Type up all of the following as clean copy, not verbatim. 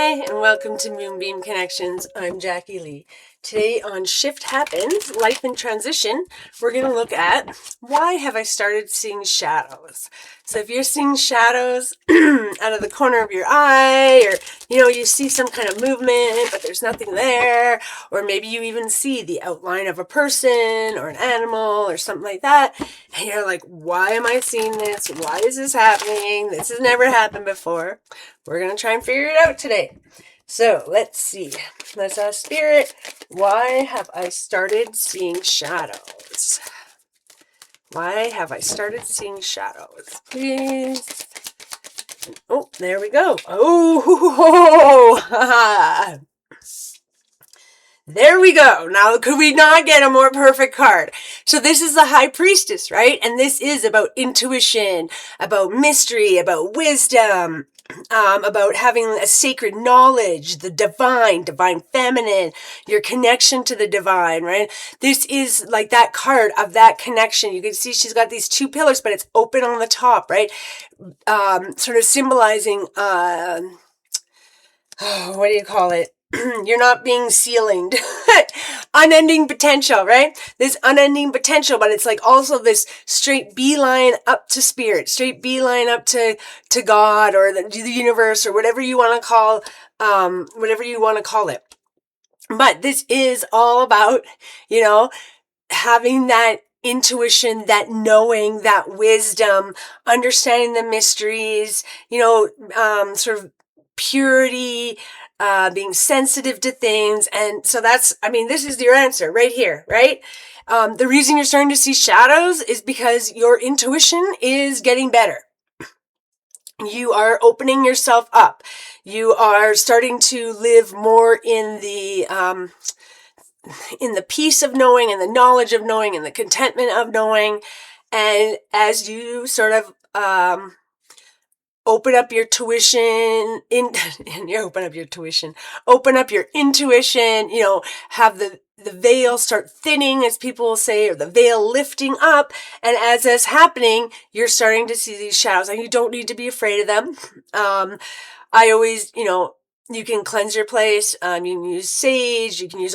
Hi, and welcome to Moonbeam Connections. I'm Jacqui-Leigh. Today on Shift Happens, Life in Transition, we're going to look at why have I started seeing shadows. So if you're seeing shadows out of the corner of your eye, or you see some kind of movement, but there's nothing there, or maybe you even see the outline of a person or an animal or something like that, and you're like, why am I seeing this? Why is this happening? This has never happened before. We're going to try and figure it out today. So let's see. Let's ask Spirit, why have I started seeing shadows? Why have I started seeing shadows? Please. Oh, there we go. Oh, there we go. Now, could we not get a more perfect card? So this is the High Priestess, right? And this is about intuition, about mystery, about wisdom, about having a sacred knowledge, the divine feminine, your connection to the divine, right? This is like that card of that connection. You can see she's got these two pillars, but it's open on the top, right? Sort of symbolizing, what do you call it? You're not being ceilinged. Unending potential, right? This unending potential, but it's like also this straight beeline up to spirit, straight beeline up to God or the universe or whatever you want to call, it. But this is all about, having that intuition, that knowing, that wisdom, understanding the mysteries, sort of purity, being sensitive to things. And so this is your answer right here, right? The reason you're starting to see shadows is because your intuition is getting better. You are opening yourself up. You are starting to live more in the peace of knowing and the knowledge of knowing and the contentment of knowing. And as you sort of, open up your intuition, have the veil start thinning, as people will say, or the veil lifting up. And as that's happening, you're starting to see these shadows, and you don't need to be afraid of them. I always, you can cleanse your place. You can use sage. You can use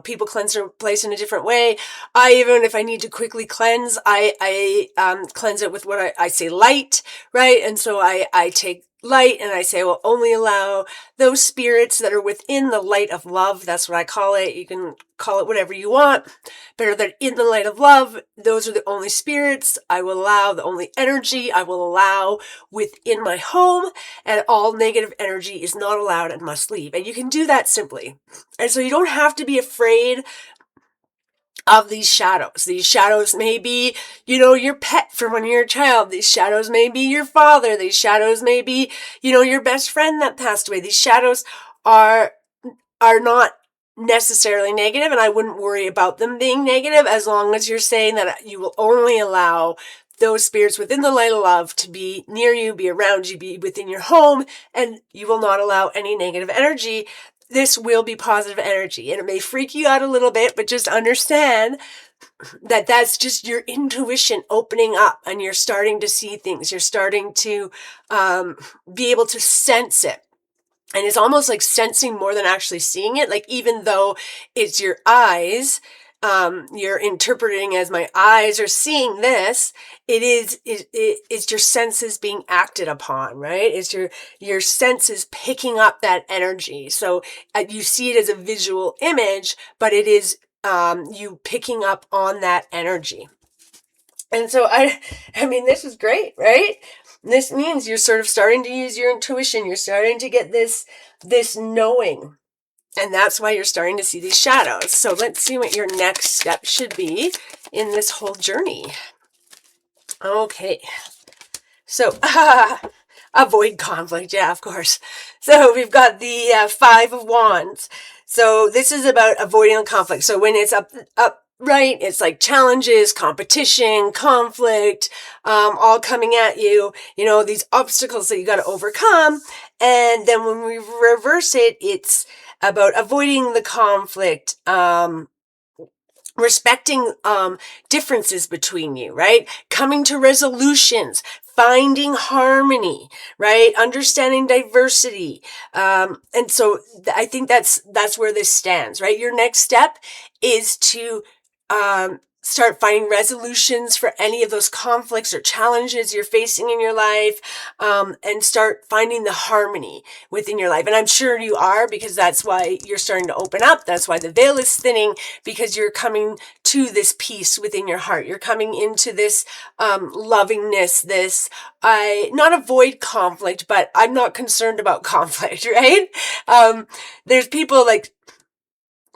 people cleanse their place in a different way. Even if I need to quickly cleanse, I cleanse it with what I say light, right? And so I take light and I say, well, only allow those spirits that are within the light of love. That's what I call it. You can call it whatever you want. But that in the light of love, those are the only spirits I will allow, the only energy I will allow within my home, and all negative energy is not allowed and must leave. And you can do that simply. And so you don't have to be afraid of these shadows. These shadows may be, your pet from when you're a child. These shadows may be your father. These shadows may be, your best friend that passed away. These shadows are not necessarily negative, and I wouldn't worry about them being negative as long as you're saying that you will only allow those spirits within the light of love to be near you, be around you, be within your home, and you will not allow any negative energy. This will be positive energy, and it may freak you out a little bit, but just understand that that's just your intuition opening up, and you're starting to see things. You're starting to be able to sense it. And it's almost like sensing more than actually seeing it. Like, even though it's your eyes, you're interpreting as my eyes are seeing this, it's your senses being acted upon, right? It's your senses picking up that energy. So you see it as a visual image, but it is, you picking up on that energy. And so this is great, right? This means you're sort of starting to use your intuition. You're starting to get this knowing. And that's why you're starting to see these shadows. So let's see what your next step should be in this whole journey. Okay. So, avoid conflict. Yeah, of course. So we've got the 5 of Wands. So this is about avoiding conflict. So when it's up, right, it's like challenges, competition, conflict, all coming at you, these obstacles that you got to overcome. And then when we reverse it, it's about avoiding the conflict, respecting differences between you, right? Coming to resolutions, finding harmony, right? Understanding diversity. And so I think that's where this stands, right? Your next step is to start finding resolutions for any of those conflicts or challenges you're facing in your life, and start finding the harmony within your life. And I'm sure you are, because that's why you're starting to open up. That's why the veil is thinning, because you're coming to this peace within your heart. You're coming into this lovingness, this, not avoid conflict, but I'm not concerned about conflict, right? There's people like,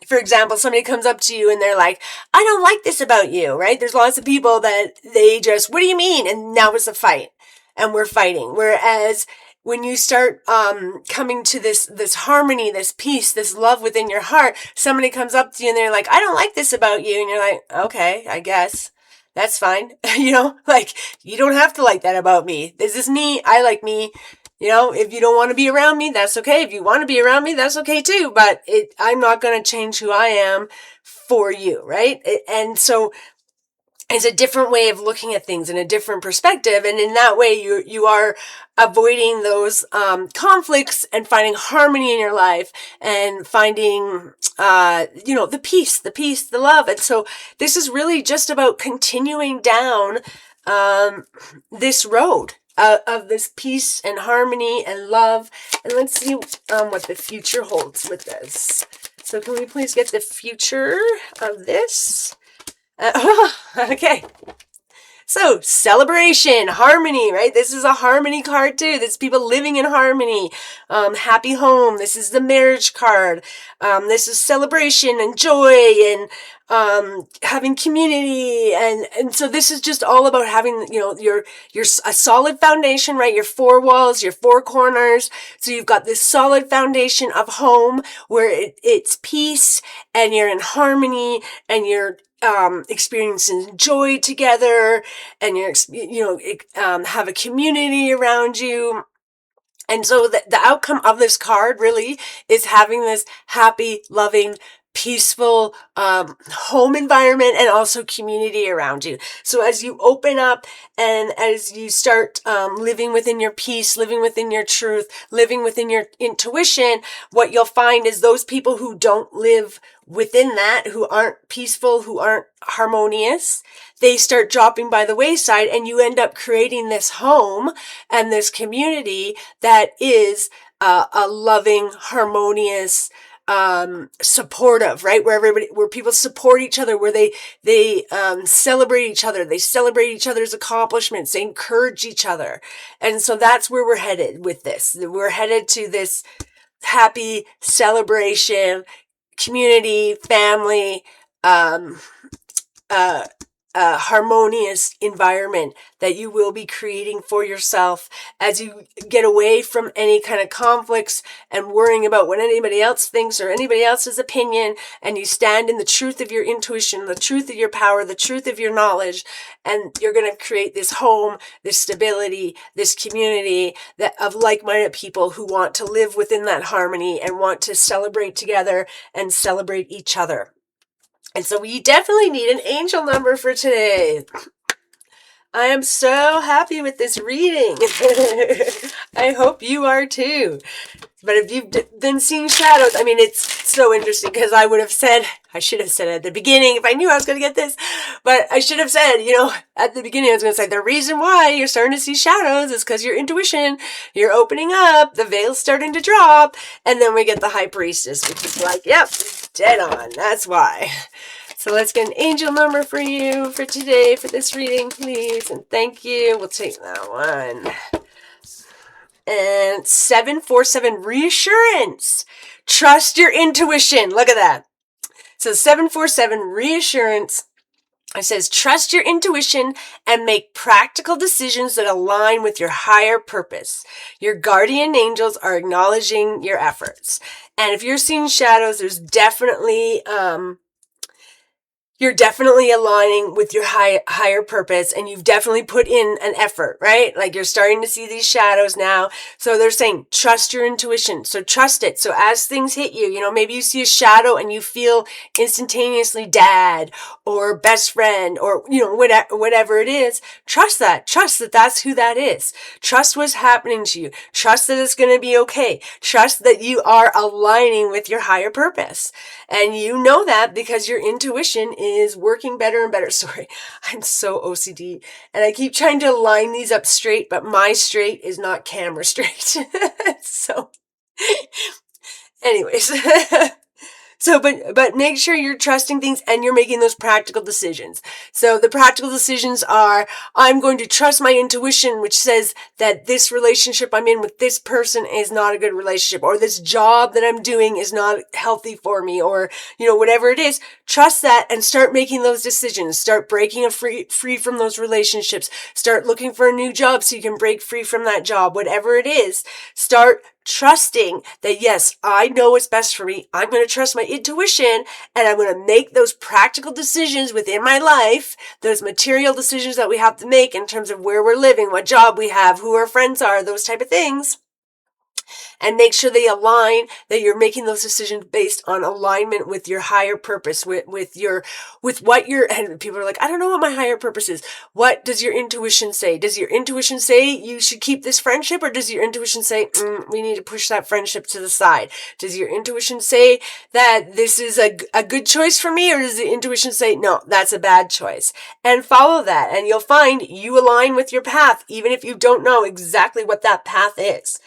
for example, somebody comes up to you and they're like, I don't like this about you, right? There's lots of people that they just, what do you mean? And now it's a fight and we're fighting. Whereas when you start coming to this harmony, this peace, this love within your heart, somebody comes up to you and they're like, I don't like this about you. And you're like, okay, I guess. That's fine. Like, you don't have to like that about me. This is me. I like me. If you don't want to be around me, that's okay. If you want to be around me, that's okay too. But I'm not going to change who I am for you, right? And so it's a different way of looking at things in a different perspective. And in that way, you are avoiding those conflicts and finding harmony in your life and finding, the peace, the love. And so this is really just about continuing down this road of this peace and harmony and love. And let's see what the future holds with this. So can we please get the future of this? Okay. So, celebration, harmony, right? This is a harmony card too. This is people living in harmony. Happy home. This is the marriage card. This is celebration and joy and having community. And so this is just all about having, your a solid foundation, right? Your four walls, your four corners. So you've got this solid foundation of home where it's peace and you're in harmony and you're experiencing joy together, and have a community around you. And so the outcome of this card really is having this happy, loving, peaceful home environment and also community around you. So as you open up and as you start living within your peace, living within your truth, living within your intuition, what you'll find is those people who don't live within that, who aren't peaceful, who aren't harmonious, they start dropping by the wayside, and you end up creating this home and this community that is a loving, harmonious, supportive, right? Where people support each other, where they celebrate each other, they celebrate each other's accomplishments, they encourage each other. And so that's where we're headed with this. We're headed to this happy celebration, community, family, harmonious environment that you will be creating for yourself as you get away from any kind of conflicts and worrying about what anybody else thinks or anybody else's opinion, and you stand in the truth of your intuition, the truth of your power, the truth of your knowledge, and you're going to create this home, this stability, this community of like-minded people who want to live within that harmony and want to celebrate together and celebrate each other. And so we definitely need an angel number for today. I am so happy with this reading. I hope you are too. But if you've been seeing shadows, it's so interesting because I should have said at the beginning if I knew I was going to get this, but I should have said, at the beginning I was going to say the reason why you're starting to see shadows is because your intuition, you're opening up, the veil's starting to drop, and then we get the High Priestess, which is like, yep, dead on. That's why. So let's get an angel number for you for today for this reading, please. And thank you. We'll take that one. And 747, reassurance. Trust your intuition. Look at that. So 747, reassurance. It says, trust your intuition and make practical decisions that align with your higher purpose. Your guardian angels are acknowledging your efforts. And if you're seeing shadows, there's definitely you're definitely aligning with your higher purpose, and you've definitely put in an effort, right? Like you're starting to see these shadows now. So they're saying, trust your intuition. So trust it. So as things hit you, maybe you see a shadow and you feel instantaneously dad or best friend or, whatever it is. Trust that. Trust that that's who that is. Trust what's happening to you. Trust that it's going to be okay. Trust that you are aligning with your higher purpose. And you know that because your intuition is working better and better. Sorry, I'm so OCD. And I keep trying to line these up straight, but my straight is not camera straight. So anyways, so, but make sure you're trusting things and you're making those practical decisions. So the practical decisions are, I'm going to trust my intuition, which says that this relationship I'm in with this person is not a good relationship, or this job that I'm doing is not healthy for me, or, whatever it is. Trust that and start making those decisions. Start breaking free from those relationships. Start looking for a new job so you can break free from that job. Whatever it is, start trusting that, yes, I know what's best for me. I'm going to trust my intuition, and I'm going to make those practical decisions within my life, those material decisions that we have to make in terms of where we're living, what job we have, who our friends are, those type of things. And make sure they align, that you're making those decisions based on alignment with your higher purpose, with what your, and people are like, I don't know what my higher purpose is. What does your intuition say? Does your intuition say you should keep this friendship, or does your intuition say, we need to push that friendship to the side? Does your intuition say that this is a good choice for me, or does the intuition say, no, that's a bad choice? And follow that, and you'll find you align with your path, even if you don't know exactly what that path is.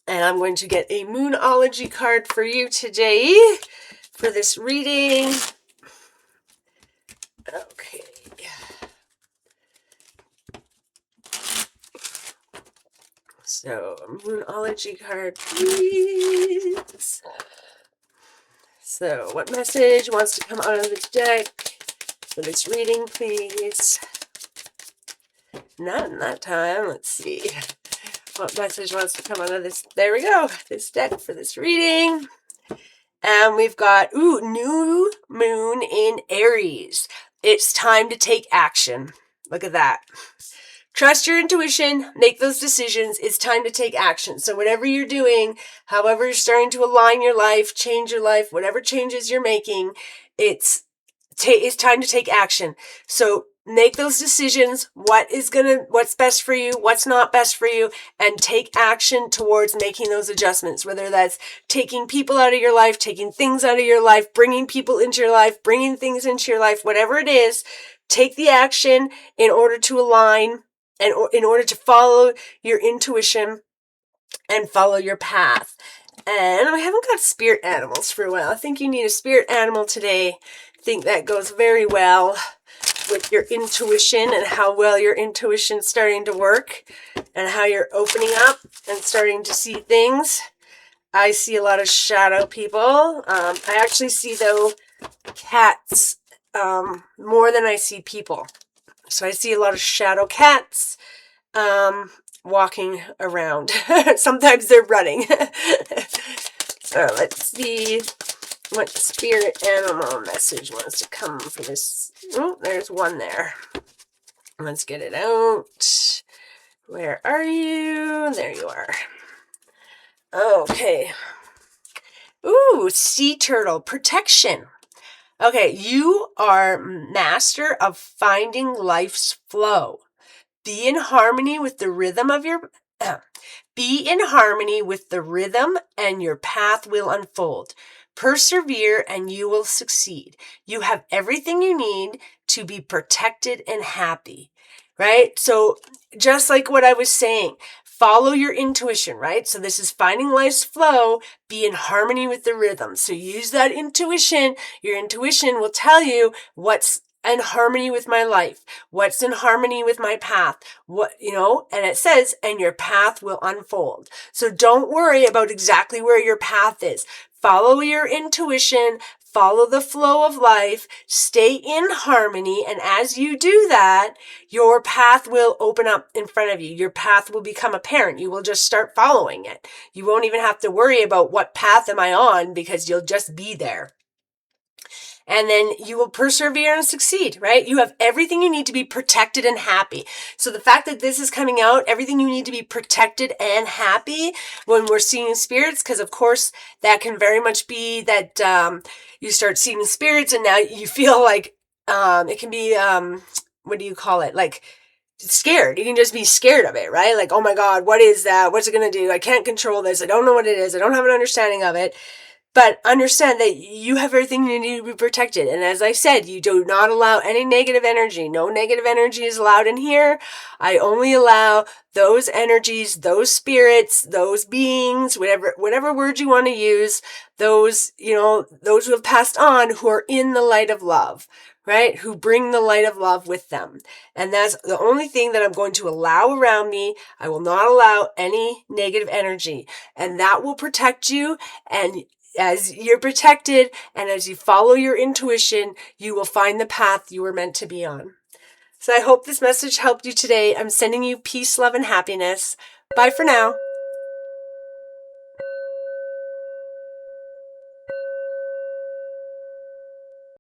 And I'm going to get a Moonology card for you today for this reading. Okay. So, Moonology card, please. So, what message wants to come out of the deck for this reading, please? Not in that time. Let's see. What message wants to come out of this? There we go. This deck for this reading. And we've got, new moon in Aries. It's time to take action. Look at that. Trust your intuition, make those decisions. It's time to take action. So whatever you're doing, however you're starting to align your life, change your life, whatever changes you're making, it's time to take action. So make those decisions. What's best for you, what's not best for you, and take action towards making those adjustments, whether that's taking people out of your life, taking things out of your life, bringing people into your life, bringing things into your life, whatever it is, take the action in order to align and in order to follow your intuition and follow your path. And I haven't got spirit animals for a while. I think you need a spirit animal today. I think that goes very well with your intuition and how well your intuition's starting to work and how you're opening up and starting to see things. I see a lot of shadow people. I actually see, though, cats more than I see people. So I see a lot of shadow cats walking around. Sometimes they're running. So let's see what spirit animal message wants to come for this. Oh, there's one there. Let's get it out. Where are you? There you are. Okay. Ooh, sea turtle protection. Okay, you are master of finding life's flow. Be in harmony with the rhythm of your Be in harmony with the rhythm, and your path will unfold. Persevere and you will succeed. You have everything you need to be protected and happy, right? So just like what I was saying, follow your intuition, right? So this is finding life's flow, be in harmony with the rhythm. So use that intuition. Your intuition will tell you what's in harmony with my life, what's in harmony with my path, and it says, and your path will unfold. So don't worry about exactly where your path is. Follow your intuition, follow the flow of life, stay in harmony, and as you do that, your path will open up in front of you. Your path will become apparent. You will just start following it. You won't even have to worry about what path am I on, because you'll just be there. and then you will persevere and succeed, right? You have everything you need to be protected and happy. So the fact that this is coming out, everything you need to be protected and happy when we're seeing spirits, because of course that can very much be that you start seeing spirits and now you feel like it can be, what do you call it? Like scared. You can just be scared of it, right? Like, oh my God, what is that? What's it going to do? I can't control this. I don't know what it is. I don't have an understanding of it. But understand that you have everything you need to be protected. And as I said, you do not allow any negative energy. No negative energy is allowed in here. I only allow those energies, those spirits, those beings, whatever word you want to use, those, those who have passed on, who are in the light of love, right? Who bring the light of love with them. And that's the only thing that I'm going to allow around me. I will not allow any negative energy. And that will protect you. And as you're protected and as you follow your intuition, you will find the path you were meant to be on. So I hope this message helped you today. I'm sending you peace, love, and happiness. Bye for now.